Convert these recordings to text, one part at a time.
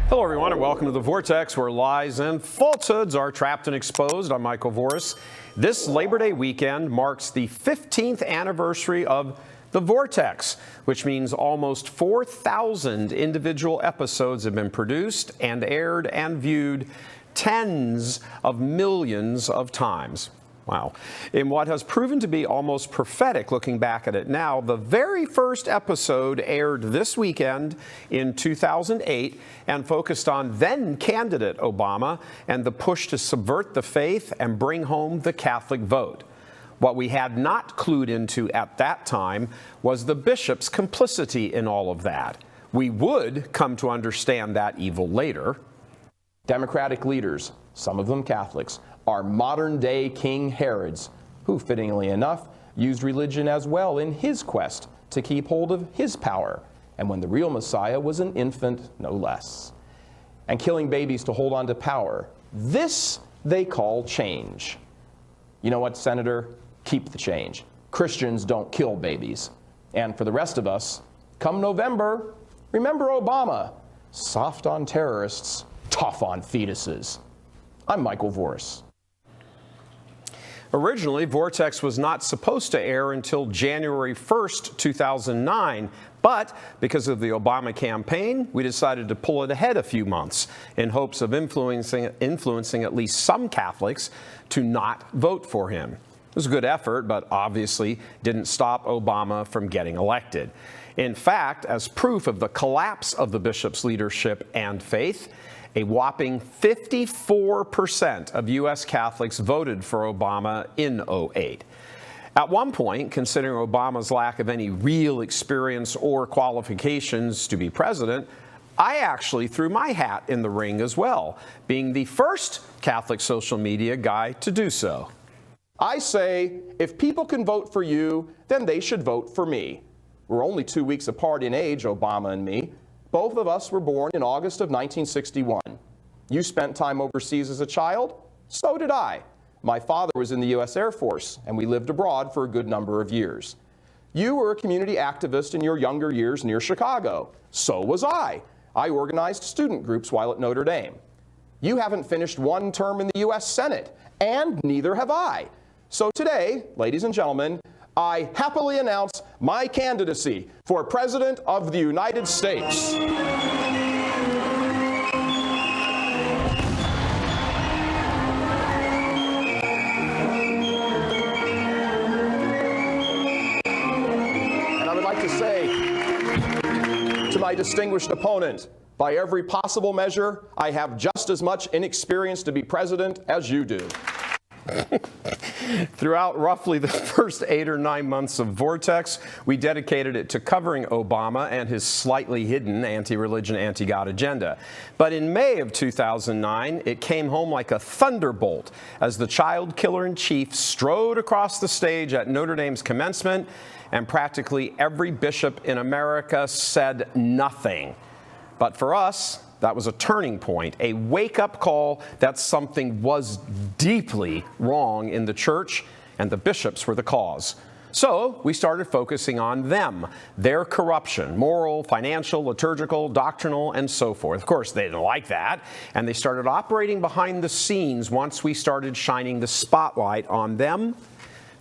Hello, everyone, and welcome to the Vortex, where lies and falsehoods are trapped and exposed. I'm Michael Voris. This Labor Day weekend marks the 15th anniversary of the Vortex, which means almost 4,000 individual episodes have been produced and aired and viewed tens of millions of times. Wow. In what has proven to be almost prophetic looking back at it now, the very first episode aired this weekend in 2008 and focused on then-candidate Obama and the push to subvert the faith and bring home the Catholic vote. What we had not clued into at that time was the bishop's complicity in all of that. We would come to understand that evil later. Democratic leaders, some of them Catholics, are modern-day King Herods, who, fittingly enough, used religion as well in his quest to keep hold of his power, and when the real Messiah was an infant, no less. And killing babies to hold on to power, this they call change. You know what, Senator? Keep the change. Christians don't kill babies. And for the rest of us, come November, remember Obama. Soft on terrorists, tough on fetuses. I'm Michael Voris. Originally, Vortex was not supposed to air until January 1st, 2009, but because of the Obama campaign, we decided to pull it ahead a few months in hopes of influencing at least some Catholics to not vote for him. It was a good effort, but obviously didn't stop Obama from getting elected. In fact, as proof of the collapse of the bishop's leadership and faith, a whopping 54% of U.S. Catholics voted for Obama in 2008. At one point, considering Obama's lack of any real experience or qualifications to be president, I actually threw my hat in the ring as well, being the first Catholic social media guy to do so. I say, if people can vote for you, then they should vote for me. We're only 2 weeks apart in age, Obama and me. Both of us were born in August of 1961. You spent time overseas as a child. So did I. My father was in the U.S. Air Force, and we lived abroad for a good number of years. You were a community activist in your younger years near Chicago. So was I. I organized student groups while at Notre Dame. You haven't finished one term in the U.S. Senate, and neither have I. So today, ladies and gentlemen, I happily announce my candidacy for President of the United States. And I would like to say to my distinguished opponent, by every possible measure, I have just as much inexperience to be president as you do. Throughout roughly the first 8 or 9 months of Vortex, we dedicated it to covering Obama and his slightly hidden anti-religion, anti-God agenda. But in May of 2009, it came home like a thunderbolt as the child killer in chief strode across the stage at Notre Dame's commencement, and practically every bishop in America said nothing. But for us, that was a turning point, a wake-up call that something was deeply wrong in the church, and the bishops were the cause. So we started focusing on them, their corruption, moral, financial, liturgical, doctrinal, and so forth. Of course, they didn't like that, and they started operating behind the scenes once we started shining the spotlight on them.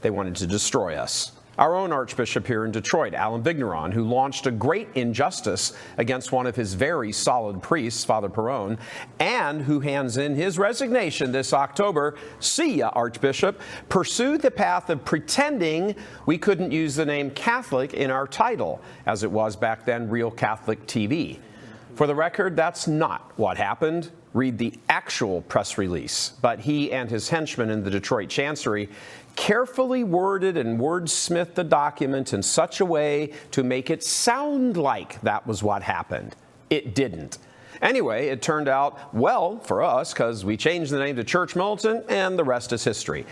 They wanted to destroy us. Our own Archbishop here in Detroit, Alan Vigneron, who launched a great injustice against one of his very solid priests, Father Perrone, and who hands in his resignation this October, see ya, Archbishop, pursued the path of pretending we couldn't use the name Catholic in our title, as it was back then Real Catholic TV. For the record, that's not what happened. Read the actual press release. But he and his henchmen in the Detroit Chancery carefully worded and wordsmithed the document in such a way to make it sound like that was what happened. It didn't. Anyway, it turned out well for us because we changed the name to Church Militant, and the rest is history.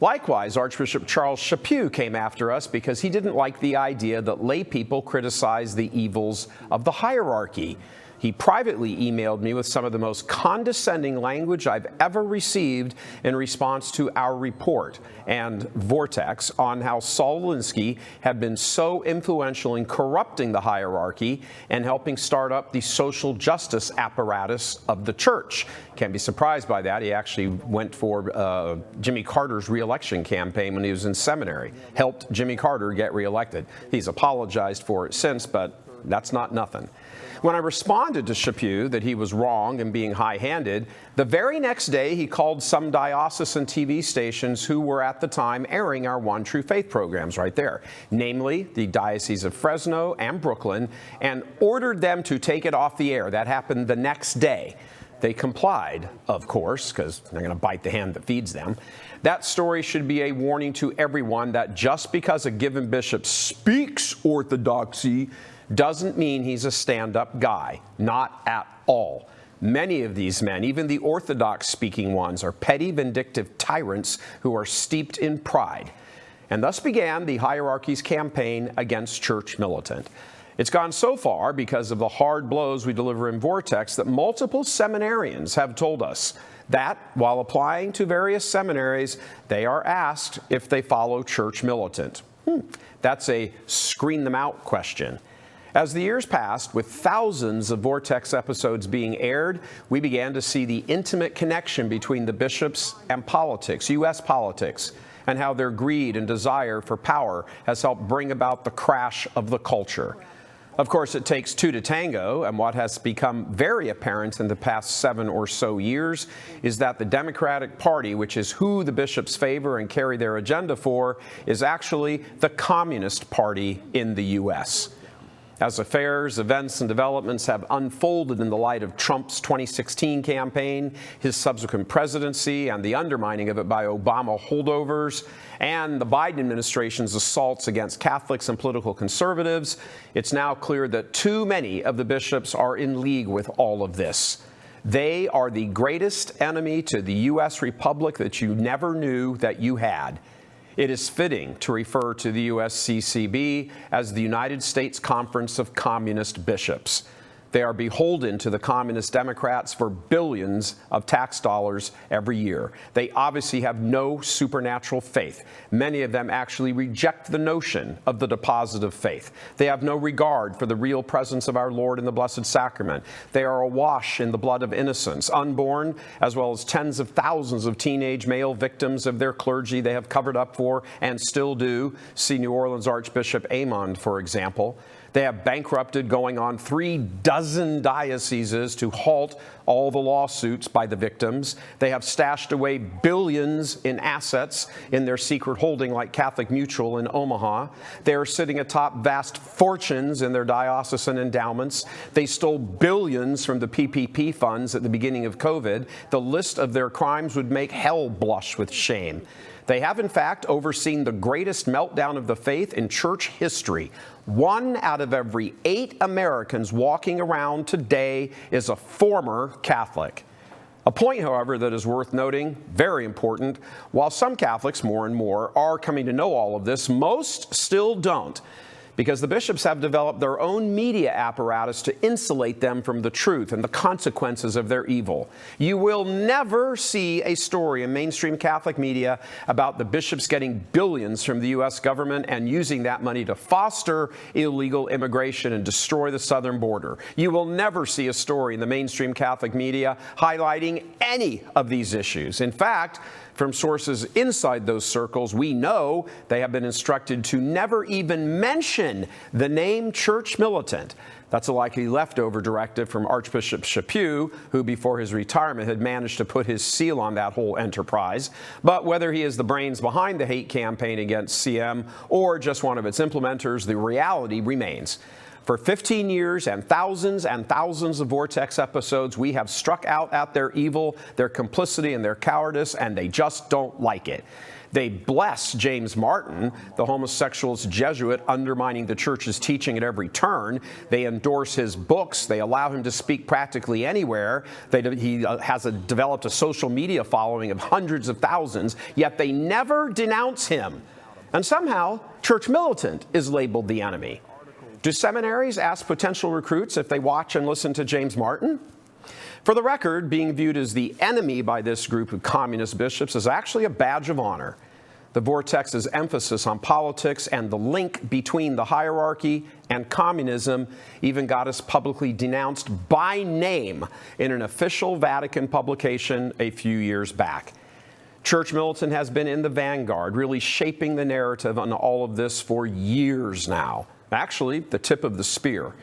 Likewise, Archbishop Charles Chaput came after us because he didn't like the idea that lay people criticize the evils of the hierarchy. He privately emailed me with some of the most condescending language I've ever received in response to our report and Vortex on how Saul Alinsky had been so influential in corrupting the hierarchy and helping start up the social justice apparatus of the church. Can't be surprised by that. He actually went for Jimmy Carter's re-election campaign when he was in seminary, helped Jimmy Carter get re-elected. He's apologized for it since, but that's not nothing. When I responded to Chaput that he was wrong and being high-handed, the very next day he called some diocesan TV stations who were at the time airing our One True Faith programs right there, namely the Diocese of Fresno and Brooklyn, and ordered them to take it off the air. That happened the next day. They complied, of course, because they're going to bite the hand that feeds them. That story should be a warning to everyone that just because a given bishop speaks orthodoxy doesn't mean he's a stand-up guy. Not at all. Many of these men, even the orthodox-speaking ones, are petty, vindictive tyrants who are steeped in pride. And thus began the hierarchy's campaign against Church Militant. It's gone so far because of the hard blows we deliver in Vortex that multiple seminarians have told us that, while applying to various seminaries, they are asked if they follow Church Militant. That's a screen them out question. As the years passed, with thousands of Vortex episodes being aired, we began to see the intimate connection between the bishops and politics, U.S. politics, and how their greed and desire for power has helped bring about the crash of the culture. Of course, it takes two to tango, and what has become very apparent in the past 7 or so years is that the Democratic Party, which is who the bishops favor and carry their agenda for, is actually the Communist Party in the U.S. As affairs, events, and developments have unfolded in the light of Trump's 2016 campaign, his subsequent presidency, and the undermining of it by Obama holdovers, and the Biden administration's assaults against Catholics and political conservatives, it's now clear that too many of the bishops are in league with all of this. They are the greatest enemy to the U.S. Republic that you never knew that you had. It is fitting to refer to the USCCB as the United States Conference of Communist Bishops. They are beholden to the Communist Democrats for billions of tax dollars every year. They obviously have no supernatural faith. Many of them actually reject the notion of the deposit of faith. They have no regard for the real presence of our Lord in the Blessed Sacrament. They are awash in the blood of innocents, unborn, as well as tens of thousands of teenage male victims of their clergy they have covered up for and still do. See New Orleans Archbishop Amond, for example. They have bankrupted going on 36 dioceses to halt all the lawsuits by the victims. They have stashed away billions in assets in their secret holding like Catholic Mutual in Omaha. They are sitting atop vast fortunes in their diocesan endowments. They stole billions from the PPP funds at the beginning of COVID. The list of their crimes would make hell blush with shame. They have, in fact, overseen the greatest meltdown of the faith in church history. 1 out of every 8 Americans walking around today is a former Catholic. A point, however, that is worth noting, very important, while some Catholics, more and more, are coming to know all of this, most still don't, because the bishops have developed their own media apparatus to insulate them from the truth and the consequences of their evil. You will never see a story in mainstream Catholic media about the bishops getting billions from the U.S. government and using that money to foster illegal immigration and destroy the southern border. You will never see a story in the mainstream Catholic media highlighting any of these issues. In fact, from sources inside those circles, we know they have been instructed to never even mention the name Church Militant. That's a likely leftover directive from Archbishop Chaput, who before his retirement had managed to put his seal on that whole enterprise. But whether he is the brains behind the hate campaign against CM or just one of its implementers, the reality remains. For 15 years and thousands of Vortex episodes, we have struck out at their evil, their complicity, and their cowardice, and they just don't like it. They bless James Martin, the homosexualist Jesuit undermining the church's teaching at every turn. They endorse his books. They allow him to speak practically anywhere. He has developed a social media following of hundreds of thousands, yet they never denounce him. And somehow, Church Militant is labeled the enemy. Do seminaries ask potential recruits if they watch and listen to James Martin? For the record, being viewed as the enemy by this group of communist bishops is actually a badge of honor. The Vortex's emphasis on politics and the link between the hierarchy and communism even got us publicly denounced by name in an official Vatican publication a few years back. Church Militant has been in the vanguard, really shaping the narrative on all of this for years now. Actually, the tip of the spear.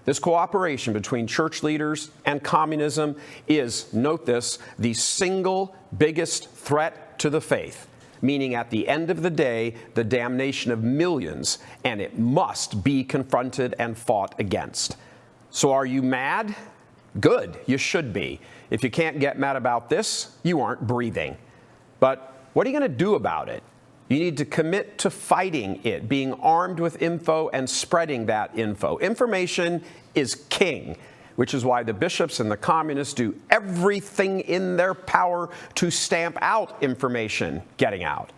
This cooperation between church leaders and communism is, note this, the single biggest threat to the faith, meaning at the end of the day, the damnation of millions, and it must be confronted and fought against. So are you mad? Good, you should be. If you can't get mad about this, you aren't breathing. But what are you going to do about it? You need to commit to fighting it, being armed with info and spreading that info. Information is king, which is why the bishops and the communists do everything in their power to stamp out information getting out.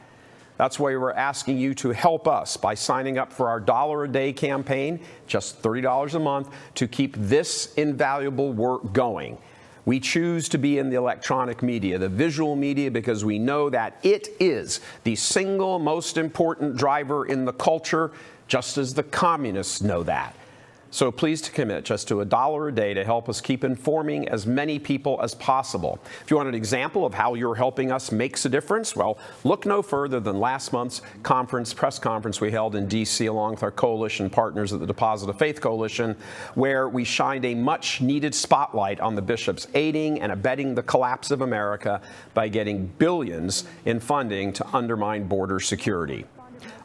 That's why we're asking you to help us by signing up for our $1 a day campaign, just $30 a month, to keep this invaluable work going. We choose to be in the electronic media, the visual media, because we know that it is the single most important driver in the culture, just as the communists know that. So please to commit just to $1 a day to help us keep informing as many people as possible. If you want an example of how you're helping us makes a difference, well, look no further than last month's press conference we held in D.C. along with our coalition partners at the Deposit of Faith Coalition, where we shined a much-needed spotlight on the bishops aiding and abetting the collapse of America by getting billions in funding to undermine border security.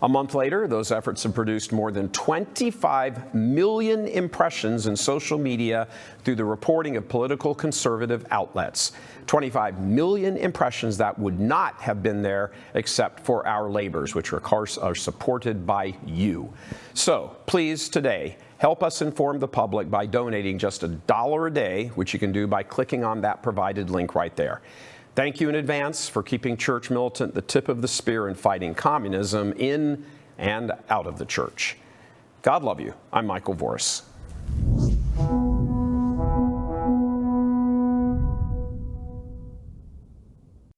A month later, those efforts have produced more than 25 million impressions in social media through the reporting of political conservative outlets. 25 million impressions that would not have been there except for our labors, which of course are supported by you. So please today, help us inform the public by donating just $1 a day, which you can do by clicking on that provided link right there. Thank you in advance for keeping Church Militant the tip of the spear in fighting communism in and out of the church. God love you. I'm Michael Voris.